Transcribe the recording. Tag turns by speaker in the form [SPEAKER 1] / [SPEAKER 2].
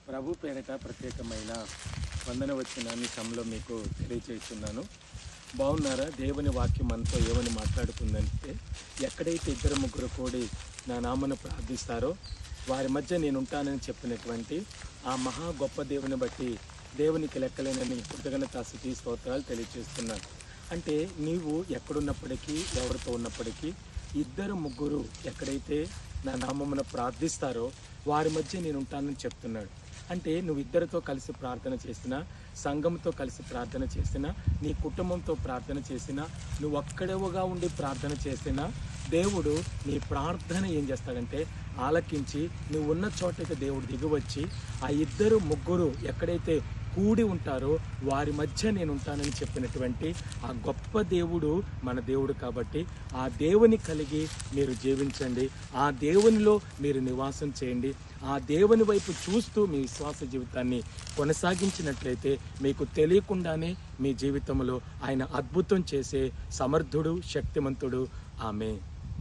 [SPEAKER 1] ప్రభు పేరిట ప్రత్యేకమైన వందన వచనాన్ని సమలో మీకు తెలియజేస్తున్నాను. బాగున్నారా? దేవుని వాక్యం మనతో ఏమని మాట్లాడుతుందంటే, ఎక్కడైతే ఇద్దరు ముగ్గురు కూడి నా నామను ప్రార్థిస్తారో వారి మధ్య నేను ఉంటానని చెప్పినటువంటి ఆ మహా గొప్ప దేవుని బట్టి దేవునికి లెక్కలేనని కృతజ్ఞతాస్తుతి స్తోత్రాలు తెలియజేస్తున్నాను. అంటే నీవు ఎక్కడున్నప్పటికీ, ఎవరితో ఉన్నప్పటికీ, ఇద్దరు ముగ్గురు ఎక్కడైతే నా నామమున ప్రార్థిస్తారో వారి మధ్య నేను ఉంటానని చెప్తున్నాడు. అంటే నువ్వు ఇద్దరితో కలిసి ప్రార్థన చేసినా, సంఘంతో కలిసి ప్రార్థన చేసినా, నీ కుటుంబంతో ప్రార్థన చేసినా, నువ్వు ఒక్కడేవుగా ఉండి ప్రార్థన చేసినా, దేవుడు నీ ప్రార్థన ఏం చేస్తాడంటే ఆలకించి నువ్వు ఉన్న చోటకి దేవుడు దిగివచ్చి ఆ ఇద్దరు ముగ్గురు ఎక్కడైతే కూడి ఉంటారో వారి మధ్య నేను ఉంటానని చెప్పినటువంటి ఆ గొప్ప దేవుడు మన దేవుడు. కాబట్టి ఆ దేవుని కలిగి మీరు జీవించండి, ఆ దేవునిలో మీరు నివాసం చేయండి. ఆ దేవుని వైపు చూస్తూ మీ విశ్వాస జీవితాన్ని కొనసాగించినట్లయితే మీకు తెలియకుండానే మీ జీవితంలో ఆయన అద్భుతం చేసే సమర్థుడు, శక్తిమంతుడు. ఆమేన్.